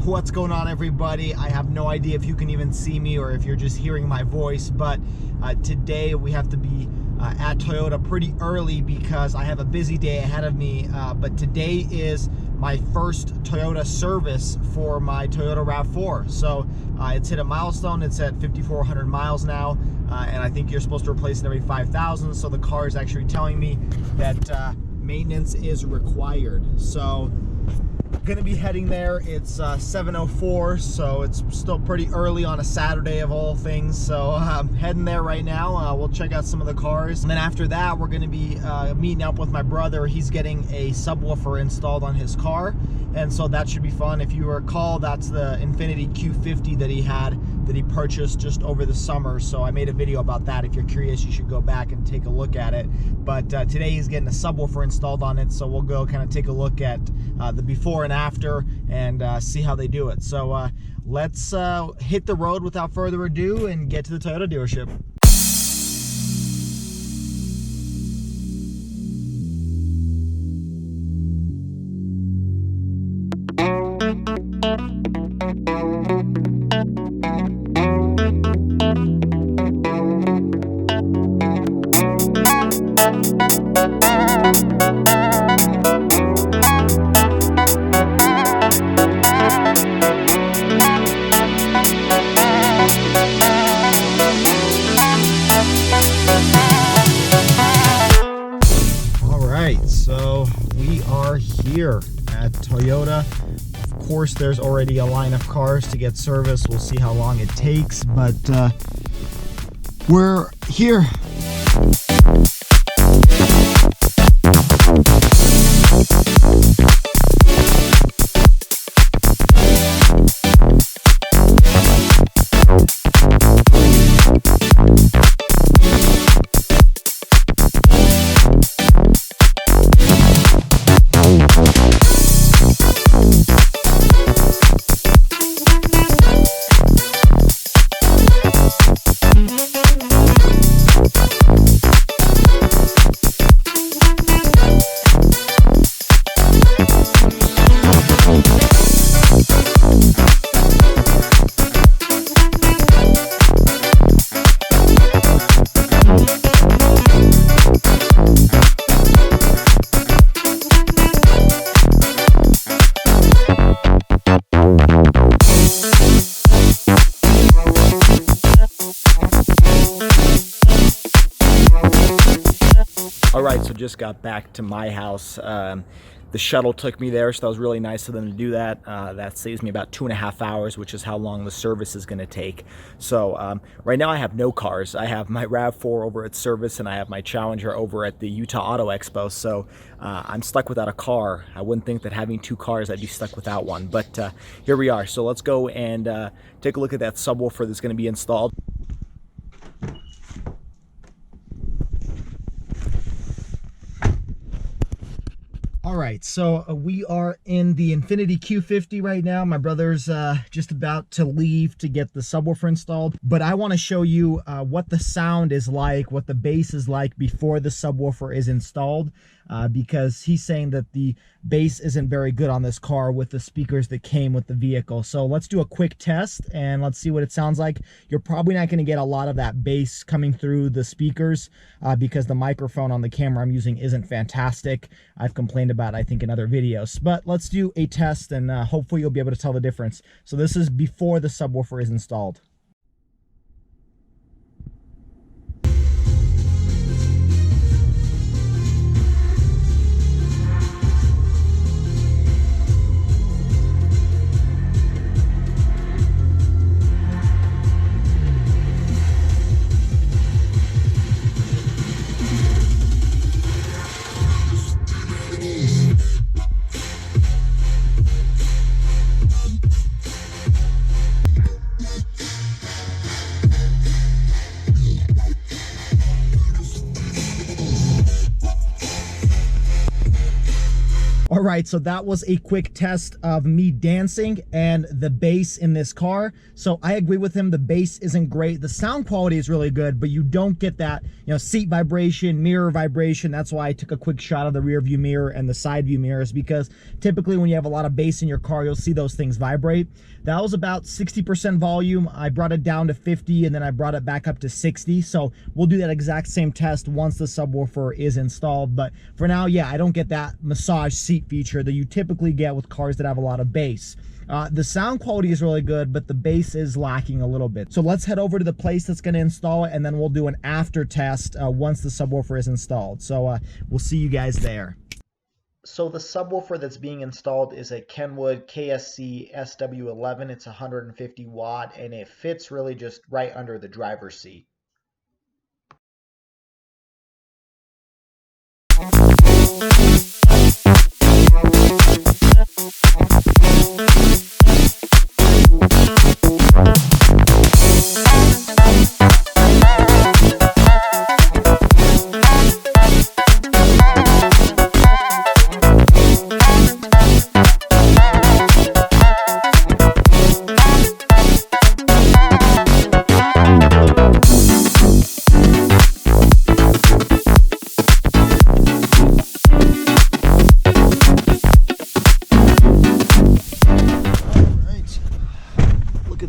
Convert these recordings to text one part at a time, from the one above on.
What's going on, everybody? I have no idea if you can even see me or if you're just hearing my voice, but today we have to be at Toyota pretty early because I have a busy day ahead of me, but today is my first Toyota service for my Toyota RAV4. So it's hit a milestone. It's at 5,400 miles now, and I think you're supposed to replace it every 5,000. So the car is actually telling me that maintenance is required. So gonna be heading there. It's 7:04, so it's still pretty early on a Saturday of all things. So I'm heading there right now. We'll check out some of the cars, and then after that we're gonna be meeting up with my brother. He's getting a subwoofer installed on his car, and so that should be fun. If you recall, that's the Infiniti Q50 that he purchased just over the summer. So I made a video about that. If you're curious, you should go back and take a look at it. But today he's getting a subwoofer installed on it, so we'll go kind of take a look at the before and after and see how they do it. So let's hit the road without further ado and get to the Toyota dealership. So we are here at Toyota. Of course, there's already a line of cars to get service. We'll see how long it takes, but we're here. Alright, so just got back to my house. The shuttle took me there, so that was really nice of them to do that. That saves me about 2.5 hours, which is how long the service is going to take. So right now I have no cars. I have my RAV4 over at service, and I have my Challenger over at the Utah Auto Expo. So I'm stuck without a car. I wouldn't think that having 2 cars I'd be stuck without one, but here we are. So let's go and take a look at that subwoofer that's going to be installed. All right, so we are in the Infiniti Q50 right now. My brother's just about to leave to get the subwoofer installed, but I want to show you what the sound is like, what the bass is like before the subwoofer is installed, because he's saying that the bass isn't very good on this car with the speakers that came with the vehicle. So let's do a quick test and let's see what it sounds like. You're probably not going to get a lot of that bass coming through the speakers because the microphone on the camera I'm using isn't fantastic. I've complained about, I think, in other videos, but let's do a test and hopefully you'll be able to tell the difference. So this is before the subwoofer is installed. right, so that was a quick test of me dancing and the bass in this car. So I agree with him, the bass isn't great. The sound quality is really good, but you don't get that, seat vibration, mirror vibration. That's why I took a quick shot of the rear view mirror and the side view mirrors, because typically when you have a lot of bass in your car, you'll see those things vibrate. That was about 60% volume. I brought it down to 50 and then I brought it back up to 60. So we'll do that exact same test once the subwoofer is installed. But for now, yeah, I don't get that massage seat feature that you typically get with cars that have a lot of bass. The sound quality is really good, but the bass is lacking a little bit. So let's head over to the place that's going to install it, and then we'll do an after test once the subwoofer is installed. So we'll see you guys there. So the subwoofer that's being installed is a Kenwood KSC SW11. It's 150 watt, and it fits really just right under the driver's seat.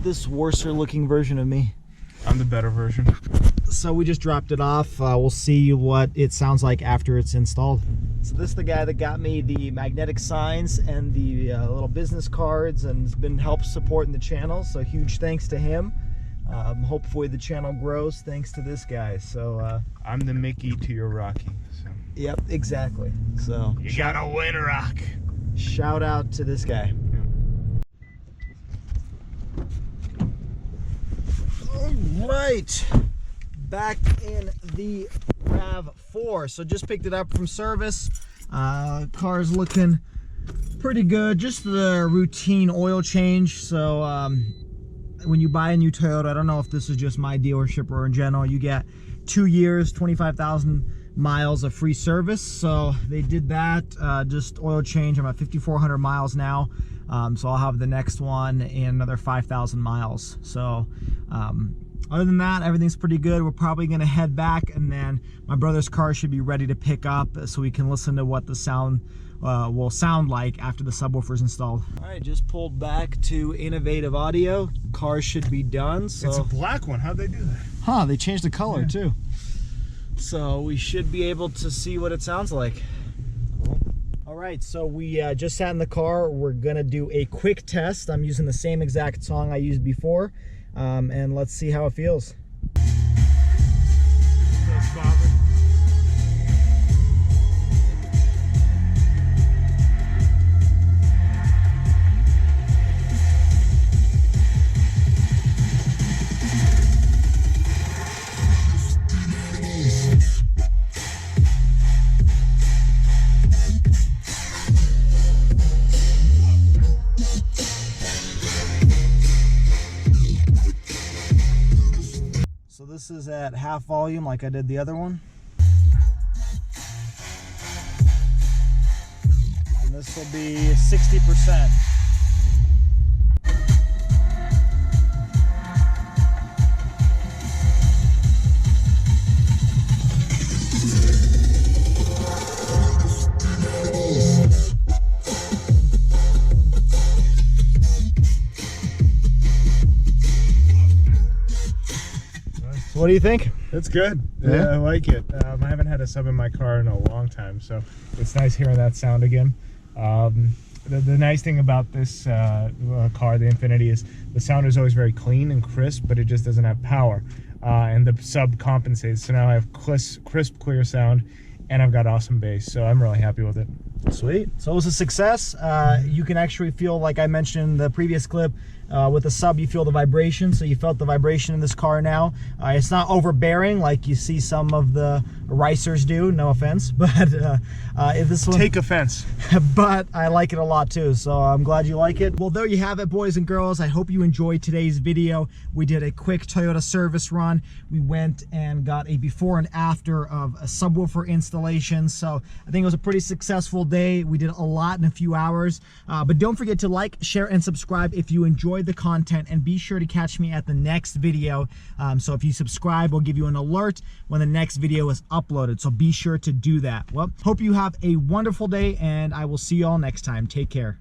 This worser looking version of me. I'm the better version. So we just dropped it off. We'll see what it sounds like after it's installed. So this is the guy that got me the magnetic signs and the little business cards, and has been help supporting the channel. So huge thanks to him. Hopefully the channel grows thanks to this guy. So I'm the Mickey to your Rocky. So. Yep, exactly. So you gotta win, Rock. Shout out to this guy. Right, back in the RAV4. So just picked it up from service. Car's looking pretty good. Just the routine oil change. So when you buy a new Toyota, I don't know if this is just my dealership or in general, you get 2 years, 25,000 miles of free service. So they did that, just oil change. I'm at 5,400 miles now. So I'll have the next one in another 5,000 miles. So other than that, everything's pretty good. We're probably going to head back, and then my brother's car should be ready to pick up so we can listen to what the sound will sound like after the subwoofer's installed. All right, just pulled back to Innovative Audio. Car should be done. So it's a black one. How'd they do that? Huh, they changed the color too. So we should be able to see what it sounds like. Cool. All right, so we just sat in the car. We're gonna do a quick test. I'm using the same exact song I used before, and let's see how it feels. Yes, Father. So this is at half volume like I did the other one. And this will be 60%. So what do you think? It's good. Yeah, I like it. I haven't had a sub in my car in a long time, so it's nice hearing that sound again. The nice thing about this car, the Infiniti, is the sound is always very clean and crisp, but it just doesn't have power. And the sub compensates, so now I have crisp, clear sound, and I've got awesome bass, so I'm really happy with it. Sweet. So it was a success. You can actually feel, like I mentioned in the previous clip, With a sub, you feel the vibration, so you felt the vibration in this car now. It's not overbearing like you see some of the racers do, no offense, but if this one... Take offense. But I like it a lot too, so I'm glad you like it. Well, there you have it, boys and girls. I hope you enjoyed today's video. We did a quick Toyota service run. We went and got a before and after of a subwoofer installation, so I think it was a pretty successful day. We did a lot in a few hours, but don't forget to like, share, and subscribe if you enjoyed the content, and be sure to catch me at the next video. So if you subscribe, we'll give you an alert when the next video is uploaded, so be sure to do that. Well, hope you have a wonderful day, and I will see you all next time. Take care.